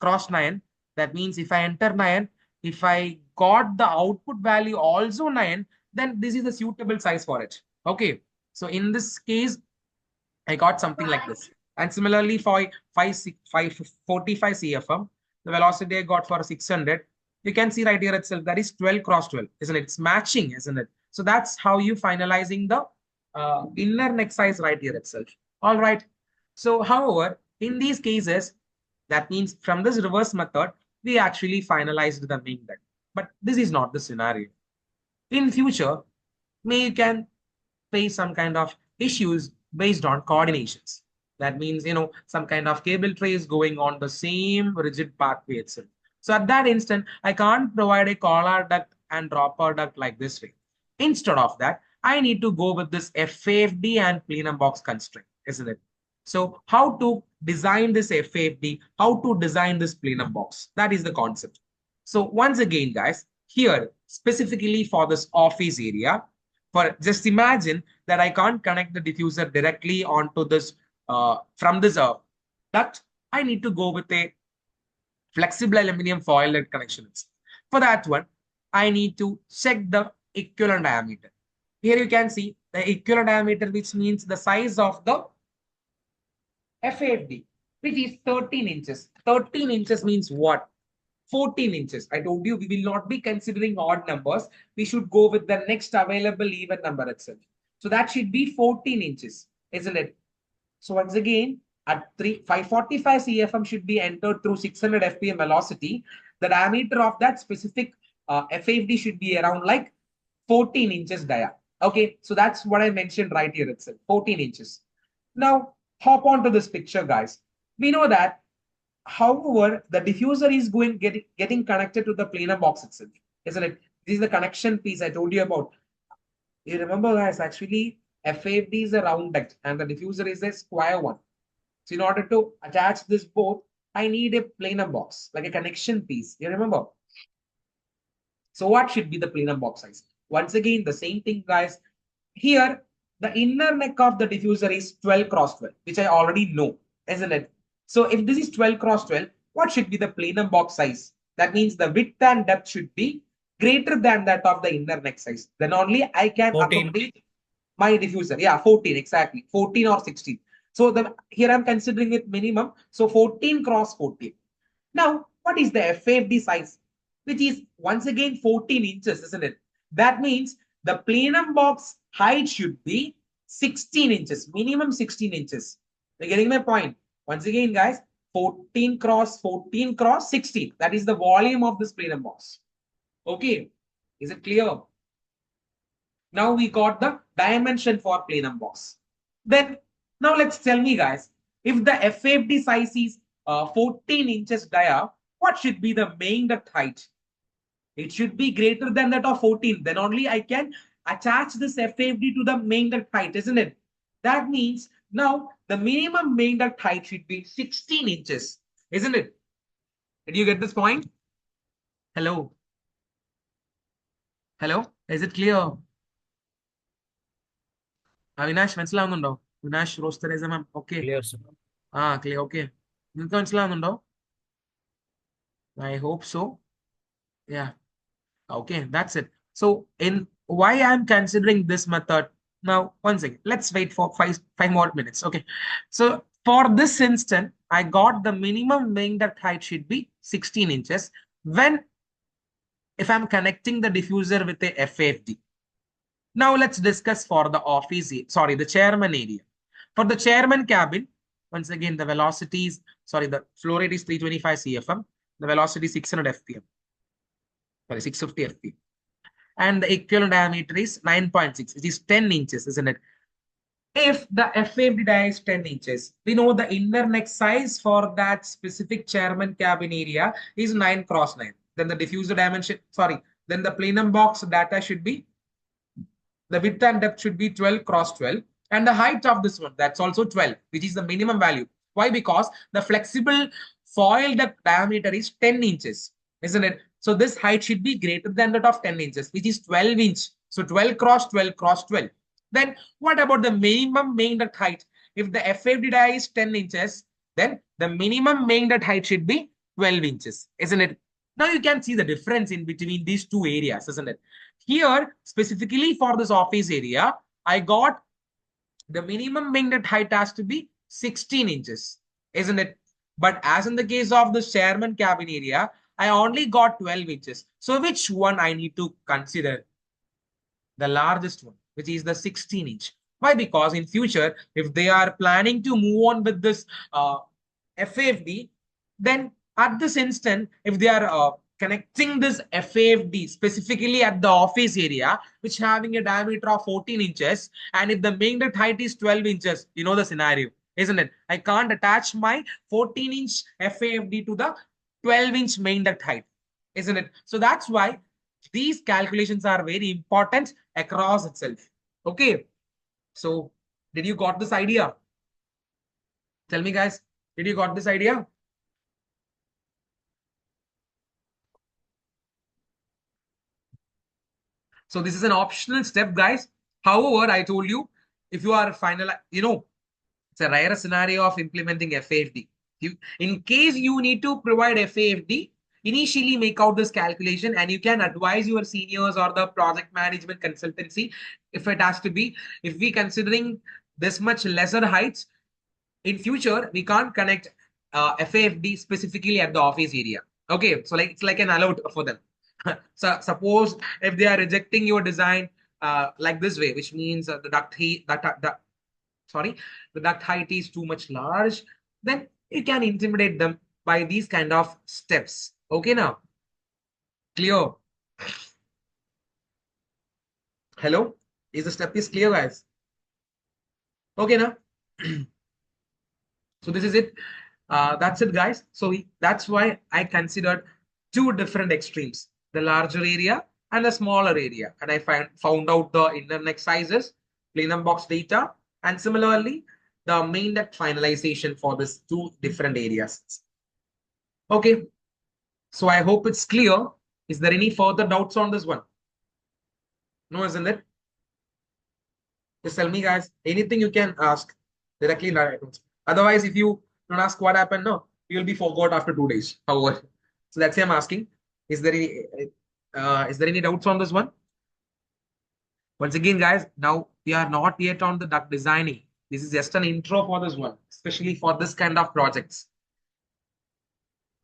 cross 9, that means if I enter 9, if I got the output value also 9, then this is the suitable size for it. Okay. So in this case, I got something like this. And similarly for 545 CFM, the velocity I got for 600, you can see right here itself, that is 12 cross 12, isn't it? It's matching, isn't it? So that's how you finalizing the inner neck size right here itself. All right. So however, in these cases, that means from this reverse method, we actually finalized the main duct. But this is not the scenario. In future, may you can face some kind of issues based on coordinations. That means, some kind of cable tray is going on the same rigid pathway itself. So at that instant, I can't provide a collar duct and dropper duct like this way. Instead of that, I need to go with this FAFD and plenum box constraint, isn't it? So how to design this FAFD, how to design this plenum box, that is the concept. So once again, guys, here specifically for this office area, for just imagine that I can't connect the diffuser directly onto this from this duct. I need to go with a flexible aluminum foil lead connections. For that one, I need to check the equivalent diameter. Here you can see the equivalent diameter, which means the size of the FAFD, which is 13 inches. 13 inches means what? 14 inches. I told you we will not be considering odd numbers. We should go with the next available even number itself. So that should be 14 inches, isn't it? So once again, at 545 CFM should be entered through 600 FPM velocity. The diameter of that specific FAFD should be around like 14 inches dia. Okay, so that's what I mentioned right here itself, 14 inches. Now, hop on to this picture, guys. We know that, however, the diffuser is getting connected to the plenum box itself, isn't it? This is the connection piece I told you about. You remember, guys, actually, FAFD is a round duct and the diffuser is a square one. So in order to attach this both, I need a plenum box, like a connection piece. You remember? So what should be the plenum box size? Once again, the same thing, guys. Here, the inner neck of the diffuser is 12 cross 12, which I already know, isn't it? So if this is 12 cross 12, what should be the plenum box size? That means the width and depth should be greater than that of the inner neck size. Then only I can 14. accommodate my diffuser. Yeah, 14, exactly. 14 or 16. So here I'm considering it minimum. So 14 cross 14. Now, what is the FAFD size? Which is once again 14 inches, isn't it? That means the plenum box height should be 16 inches, minimum 16 inches. You're getting my point? Once again, guys, 14 cross 16. That is the volume of this plenum box. Okay, is it clear? Now we got the dimension for plenum box. Then now let's tell me, guys, if the FAFD size is 14 inches dia, what should be the main duct height? It should be greater than that of 14. Then only I can attach this FAFD to the main duct height, isn't it? That means now the minimum main duct height should be 16 inches, isn't it? Did you get this point? Hello? Hello? Is it clear? Avinash, മനസ്സിലാവുന്നുണ്ടോ? Avinash, Rose Teresa, ma'am. Okay. Clear, sir. Clear. Okay. നിങ്ങൾക്ക് മനസ്സിലാവുന്നുണ്ടോ? I hope so. Yeah. Okay, that's it. So in why I'm considering this method now, once again, let's wait for five more minutes. Okay. So for this instant, I got the minimum main duct height should be 16 inches when if I'm connecting the diffuser with a FAFD. Now let's discuss for the office, sorry, the chairman area. For the chairman cabin, once again, the velocity is, the flow rate is 325 CFM, the velocity is 600 FPM. Sorry, 650 FPM. And the equivalent diameter is 9.6, which is 10 inches, isn't it? If the FAFD dia is 10 inches, we know the inner neck size for that specific chairman cabin area is 9 cross 9. Then the diffuser dimension, then the plenum box data should be The width and depth should be 12 cross 12. And the height of this one, that's also 12, which is the minimum value. Why? Because the flexible foil duct diameter is 10 inches, isn't it? So this height should be greater than that of 10 inches, which is 12 inch. So 12 cross 12 cross 12. Then what about the minimum main duct height? If the FFD die is 10 inches, then the minimum main duct height should be 12 inches, isn't it? Now you can see the difference in between these two areas, isn't it? Here, specifically for this office area, I got the minimum main duct height has to be 16 inches, isn't it? But as in the case of the chairman cabin area, I only got 12 inches. So which one I need to consider? The largest one, which is the 16 inch. Why? Because in future, if they are planning to move on with this FAFD, then at this instant, if they are connecting this FAFD specifically at the office area, which having a diameter of 14 inches, and if the main duct height is 12 inches, you know the scenario, isn't it? I can't attach my 14-inch FAFD to the 12-inch main duct height, isn't it? So that's why these calculations are very important across itself. Okay. So did you got this idea? Tell me, guys, did you got this idea? So this is an optional step, guys. However, I told you, if you are final, it's a rare scenario of implementing FAFD. In case you need to provide FAFD, initially make out this calculation and you can advise your seniors or the project management consultancy if it has to be. If we considering this much lesser heights, in future, we can't connect FAFD specifically at the office area. Okay, so like it's like an alert for them. So suppose if they are rejecting your design like this way, which means the duct height, the duct height is too much large, then you can intimidate them by these kind of steps. Okay, now clear? Hello, is the step is clear, guys? Okay, now. So this is it. That's it, guys. So that's why I considered two different extremes, the larger area and the smaller area. And I found out the inner neck sizes, plenum box data, and similarly, the main duct finalization for these two different areas. Okay. So I hope it's clear. Is there any further doubts on this one? No, isn't it? Just tell me, guys. Anything you can ask directly. Otherwise, if you don't ask what happened, no, you'll be forgot after 2 days. However, so that's why I'm asking. Is there any doubts on this one? Once again, guys, now we are not yet on the duct designing. This is just an intro for this one, especially for this kind of projects.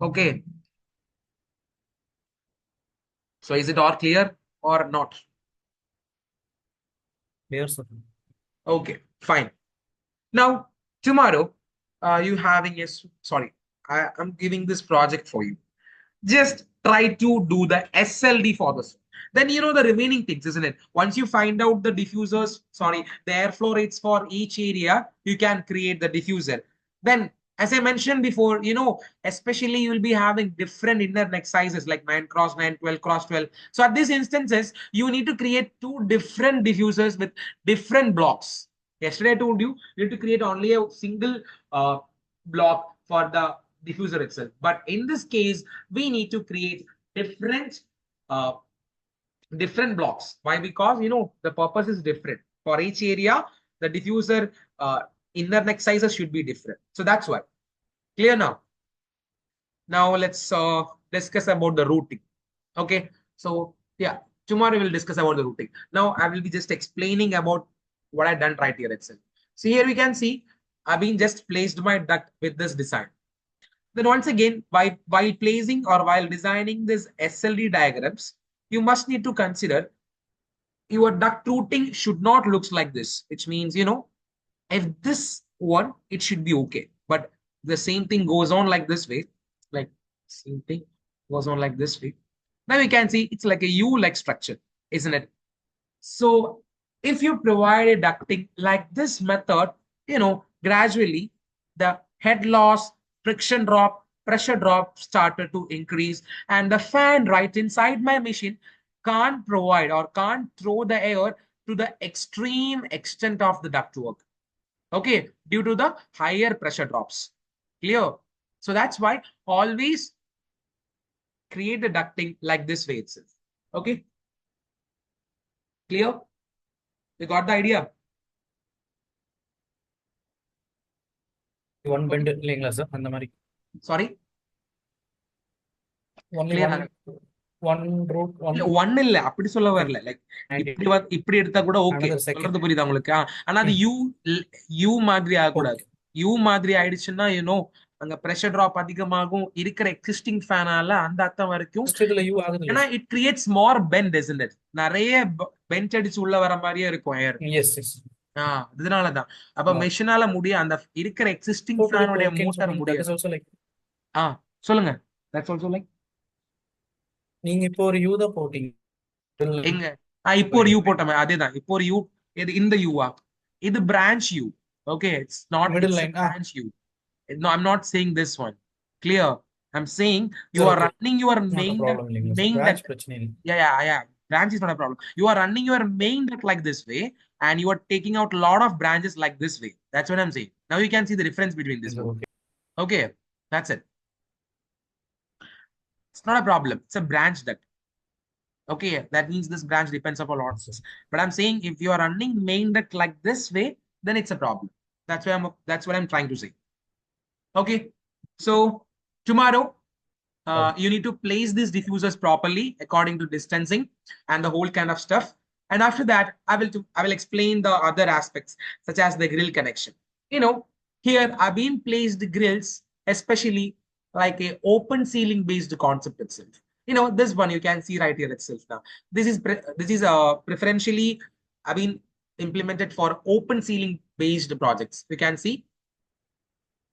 Okay. So is it all clear or not? Clear, sir. Okay, fine. Now, tomorrow, you having a, sorry, I'm giving this project for you. Just try to do the SLD for this. Then you know the remaining things, isn't it? Once you find out the diffusers, sorry, the airflow rates for each area, you can create the diffuser. Then, as I mentioned before, especially you will be having different inner neck sizes like 9 cross 9, 12 cross 12. So at these instances, you need to create two different diffusers with different blocks. Yesterday I told you, you need to create only a single block for the diffuser itself. But in this case, we need to create different blocks. Why? Because the purpose is different. For each area, the diffuser inner neck sizes should be different. So that's why. Clear now? Now let's discuss about the routing. Okay. So yeah, tomorrow we'll discuss about the routing. Now I will be just explaining about what I've done right here itself. So here we can see I've been just placed my duct with this design. Then once again, while placing or while designing this SLD diagrams, you must need to consider your duct routing should not look like this, which means, if this one, it should be okay. But the same thing goes on like this way, like same thing goes on like this way. Now we can see it's like a U-like structure, isn't it? So if you provide a ducting like this method, gradually the head loss, friction drop, pressure drop started to increase, and the fan right inside my machine can't provide or can't throw the air to the extreme extent of the ductwork. Okay, due to the higher pressure drops. Clear? So that's why always create the ducting like this way itself. Okay, clear? You got the idea? One bend இல்லைங்களா sir அந்த மாதிரி Sorry, only clear? one root one இல்ல ஒன்னு இல்ல அப்படி சொல்ல வரல like இப்படி இப்படி எடுத்தா கூட ஓகே another second சொல்றது புரியுதா உங்களுக்கு ஆனா அது யூ மாதிரி ஆகக்கூடாது யூ மாதிரி ஆயிடுச்சுன்னா யூனோ அங்க பிரஷர் டிராப் அதிகமாகும் இருக்கிற எக்ஸிஸ்டிங் ஃபேனால அந்த அர்த்தம் வரைக்கும் இதுல யூ ஆகுது ஏன்னா it creates more bend isn't it நிறைய பெஞ்ச் அடிச்சு உள்ள வர மாதிரியே இருக்கும் ஏர் எஸ் எஸ் இதனாலதான் அப்ப மெஷினால முடிய அந்த இருக்கிற எக்ஸிஸ்டிங் ஃபேனுடைய மோட்டார் முடியாது சொல்லுங்க தட்ஸ் ஆல்சோ லைக் நீங்க இப்போ ஒரு யூ தான் போட்டீங்க எங்க இப்போ ஒரு யூ போட்டோமே அதேதான் இப்போ ஒரு யூ இது இந்த யூவா இது branch you okay it's not middle line branch you no I'm not saying this one clear I'm saying you are running your main branch பிரச்சனை இல்லை yeah branch is not a problem you are running your main duct like this way and you are taking out a lot of branches like this way that's what I'm saying now you can see the difference between this one okay that's it it's not a problem it's a branch duct. Okay, that means this branch depends upon a lot. But I'm saying if you are running main duct like this way, then it's a problem. That's what I'm trying to say. Okay, so tomorrow you need to place these diffusers properly according to distancing and the whole kind of stuff. And after that, I will explain the other aspects such as the grill connection. You know, here I've been placed the grills, especially like a open ceiling based concept itself. You know, this one you can see right here itself now. This is preferentially I've been implemented for open ceiling based projects. You can see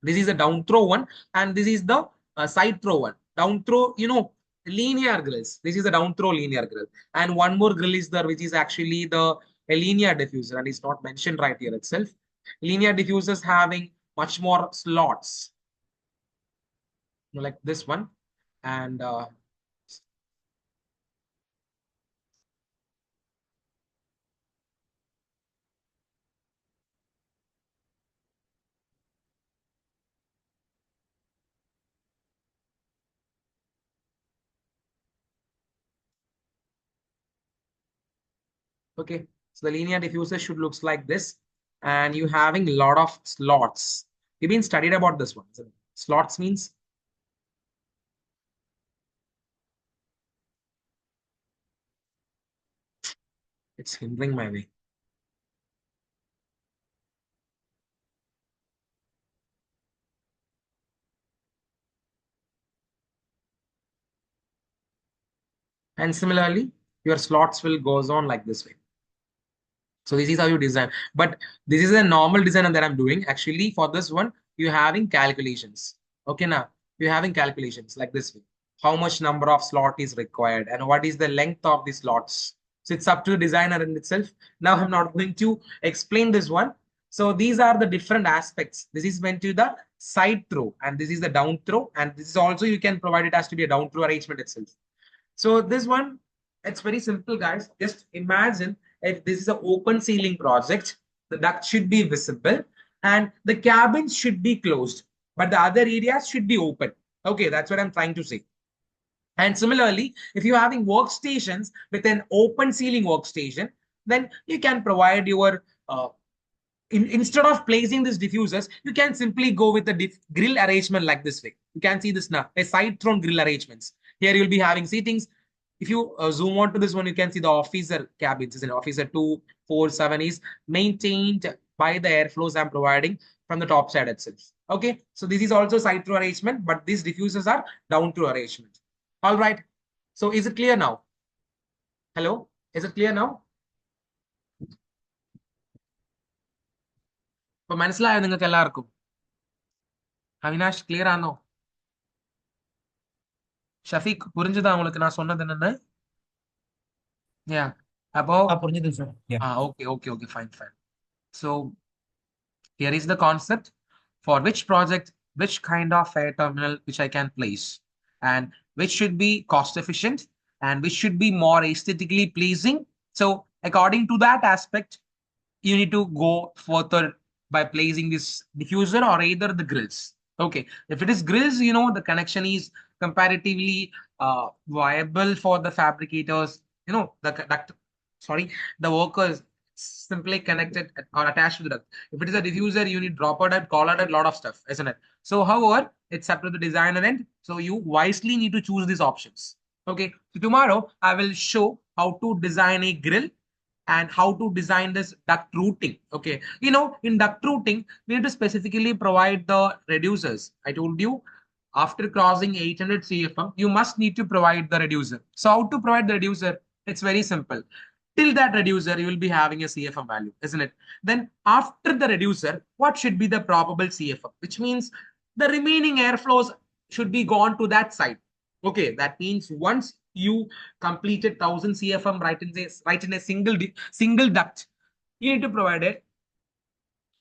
this is a down throw one and this is the side throw one. Down throw, you know, linear grills. This is a down throw linear grill. And one more grill is there, which is actually a linear diffuser and it's not mentioned right here itself. Linear diffusers having much more slots. Like this one. And okay, so the linear diffuser should looks like this, and you having a lot of slots. You've been studied about this one. So slots means it's hindering my way. And similarly, your slots will goes on like this way. So this is how you design. But this is a normal design that I'm doing. Actually, for this one, you're having calculations. Okay, now you're having calculations like this way. How much number of slot is required and what is the length of the slots. So it's up to the designer in itself. Now I'm not going to explain this one. So these are the different aspects. This is meant to the side throw and this is the down throw. And this is also you can provide it as to be a down throw arrangement itself. So this one, it's very simple, guys. Just imagine if this is an open ceiling project, the duct should be visible and the cabins should be closed, but the other areas should be open. Okay, that's what I'm trying to say. And similarly, if you're having workstations with an open ceiling workstation, then you can provide your, instead of placing these diffusers, you can simply go with a grill arrangement like this way. You can see this now, a side thrown grill arrangements. Here you'll be having seatings. If you zoom on to this one, you can see the officer cabins. Officer 247 is maintained by the airflows I'm providing from the top side itself. Okay, so this is also side through arrangement, but these diffusers are down through arrangement. All right. So is it clear now? Hello, is it clear now? ഇപ്പൊ മനസ്സിലായോ നിങ്ങൾക്ക് എല്ലാവർക്കും? Avinash clear ആണോ? ഷഫീഖ് പുരിഞ്ചുതാ உங்களுக்கு நான் சொன்னது என்னன்னு? Yeah. அப்போ புரிஞ்சுது sir. Okay, fine. So here is the concept for which project, which kind of air terminal which I can place and which should be cost efficient and which should be more aesthetically pleasing. So according to that aspect, you need to go further by placing this diffuser or either the grills. Okay, if it is grills, the connection is comparatively viable for the fabricators. The duct, sorry, the workers simply connected or attached to the duct. If it is a diffuser, you need dropper duct, collar duct, lot of stuff, isn't it? So, however, it's up to the designer end. So you wisely need to choose these options. Okay, so tomorrow I will show how to design a grill and how to design this duct routing. Okay, in duct routing, we need to specifically provide the reducers. I told you after crossing 800 CFM, you must need to provide the reducer. So how to provide the reducer? It's very simple. Till that reducer, you will be having a CFM value, isn't it? Then after the reducer, what should be the probable CFM? Which means the remaining airflows should be gone to that side. Okay, that means once you completed 1000 CFM right in a single duct, you need to provide a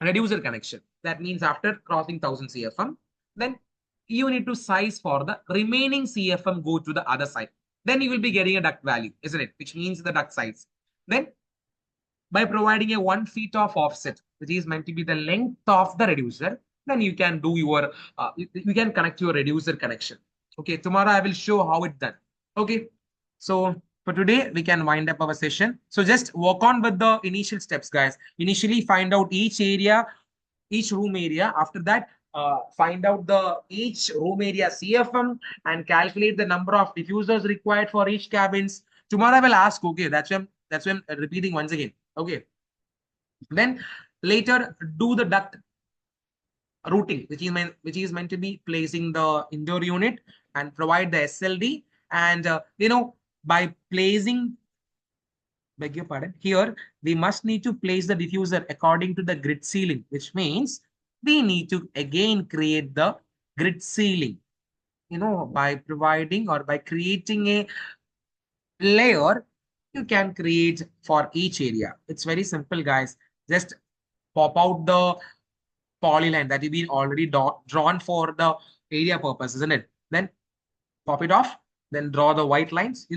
reducer connection. That means after crossing 1000 CFM, then you need to size for the remaining CFM go to the other side. Then you will be getting a duct value, isn't it? Which means the duct size. Then by providing a 1 feet of offset, which is meant to be the length of the reducer, then you can do your, you can connect your reducer connection. Okay, tomorrow I will show how it's done. Okay, so for today, we can wind up our session. So just work on with the initial steps, guys. Initially, find out each area, each room area. After that, find out each room area CFM and calculate the number of diffusers required for each cabins. Tomorrow I will ask. Okay, that's why I'm repeating once again. Okay. Then later do the duct routing, which is meant to be placing the indoor unit and provide the SLD. And by placing, beg your pardon, here we must need to place the diffuser according to the grid ceiling, which means we need to again create the grid ceiling, by providing or by creating a layer you can create for each area. It's very simple, guys. Just pop out the polyline that you've been already drawn for the area purpose, isn't it? Then pop it off, then draw the white lines,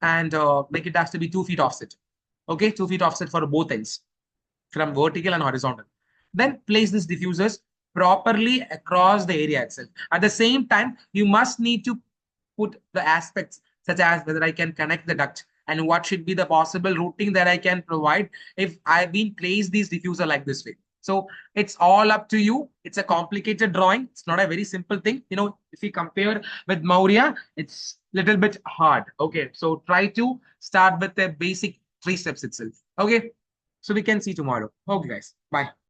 and make it has to be 2 feet offset. Okay, 2 feet offset for both ends from vertical and horizontal. Then place these diffusers properly across the area itself. At the same time, you must need to put the aspects such as whether I can connect the duct and what should be the possible routing that I can provide if I've been placed these diffuser like this way. So it's all up to you. It's a complicated drawing. It's not a very simple thing. If you compare with Maurya, it's a little bit hard. Okay, so try to start with the basic 3 steps itself. Okay, so we can see tomorrow. Okay, guys. Bye.